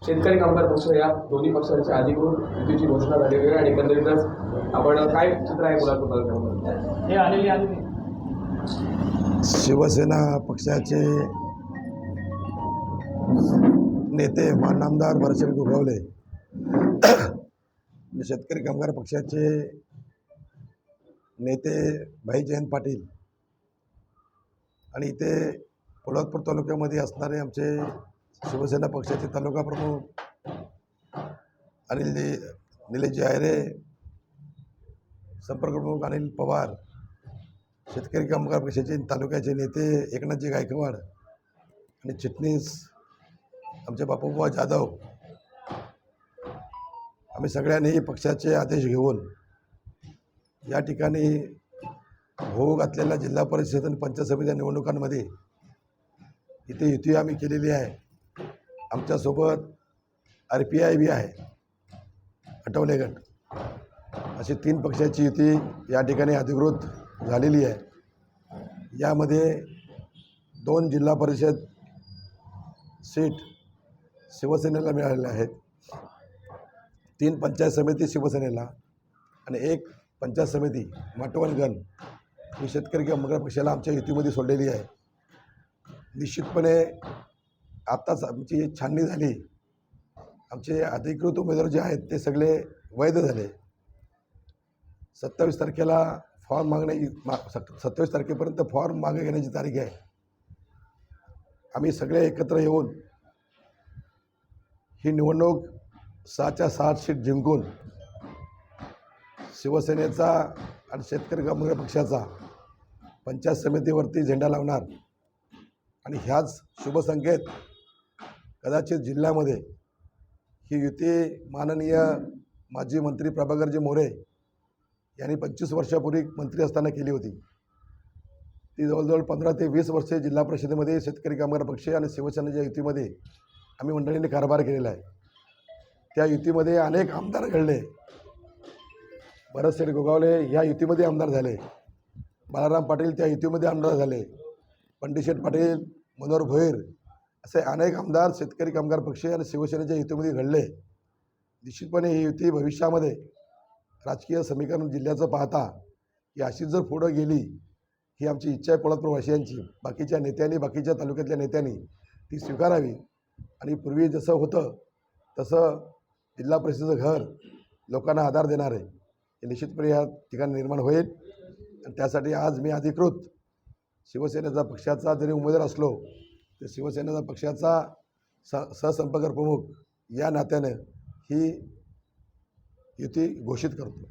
शेतकरी कामगार पक्ष या दोन्ही पक्षांच्या अधिकृत युतीची घोषणा झालेली आहे आणि एकंदरीतच आपण काय चित्र आहे कोल्हापूर तालुक्यामध्ये हे आलेली शिवसेना पक्षाचे नेते माननीय आमदार भरतसिंग गोगावले आणि शेतकरी कामगार पक्षाचे नेते भाई जयंत पाटील आणि इथे पोलादपूर तालुक्यामध्ये असणारे आमचे शिवसेना पक्षाचे तालुका प्रमुख निलेश आयरे, संपर्क प्रमुख अनिल पवार, शेतकरी कामगार पक्षाचे तालुक्याचे नेते एकनाथजी गायकवाड आणि चिटणीस आमचे बापूबुवा जाधव, आम्ही सगळ्यांनी पक्षाचे आदेश घेऊन या ठिकाणी होऊ घातलेल्या जिल्हा परिषद आणि पंचायत समिती निवडणुकांमध्ये इथे युती आम्ही केलेली आहे. आमच्यासोबत RPI बी आहे, आठवले गट, अशी 3 पक्षाची युती या ठिकाणी अधिकृत झालेली आहे. यामध्ये 2 जिल्हा परिषद सीट शिवसेनेला मिळालेल्या आहेत, 3 पंचायत समिती शिवसेनेला आणि 1 पंचायत समिती माटवणगण ही शेतकरी कामगार पक्षाला आमच्या युतीमध्ये सोडलेली आहे. निश्चितपणे आत्ताच आमची छाननी झाली, आमचे अधिकृत उमेदवार जे आहेत ते सगळे वैध झाले. 27 तारखेला फॉर्म मागण्याची 27 तारखेपर्यंत फॉर्म मागे घेण्याची तारीख आहे. आम्ही सगळे एकत्र येऊन ही निवडणूक 6च्या 6 सीट जिंकून शिवसेनेचा आणि शेतकरी कामगार पक्षाचा पंचायत समितीवरती झेंडा लावणार आणि ह्याच शुभसंकेत कदाचित जिल्ह्यामध्ये ही युती माननीय माजी मंत्री प्रभाकरजी मोरे यांनी 25 वर्षापूर्वी मंत्री असताना केली होती. ती जवळजवळ 15 ते 20 वर्षे जिल्हा परिषदेमध्ये शेतकरी कामगार पक्ष आणि शिवसेनेच्या युतीमध्ये आम्ही मंडळींनी कारभार केलेला आहे. त्या युतीमध्ये अनेक आमदार घडले. भरतसिंग गोगावले ह्या युतीमध्ये आमदार झाले, बाळाराम पाटील त्या युतीमध्ये आमदार झाले, पंडितशेठ पाटील, मनोहर भोईर असे अनेक आमदार शेतकरी कामगार पक्ष आणि शिवसेनेच्या युतीमध्ये घडले. निश्चितपणे ही युती भविष्यामध्ये राजकीय समीकरण जिल्ह्याचं पाहता ही अशी जर पुढं गेली ही आमची इच्छा आहे पोलादपूरवासियांची. बाकीच्या नेत्यांनी, बाकीच्या तालुक्यातल्या नेत्यांनी ती स्वीकारावी आणि पूर्वी जसं होतं तसं जिल्हा परिषदेचं घर लोकांना आधार देणार आहे हे निश्चितपणे या ठिकाणी निर्माण होईल. आणि त्यासाठी आज मी अधिकृत शिवसेनेचा पक्षाचा जरी उमेदवार असलो तर शिवसेनेचा पक्षाचा सहसंपर्क प्रमुख या नात्यानं ही युती घोषित करतो.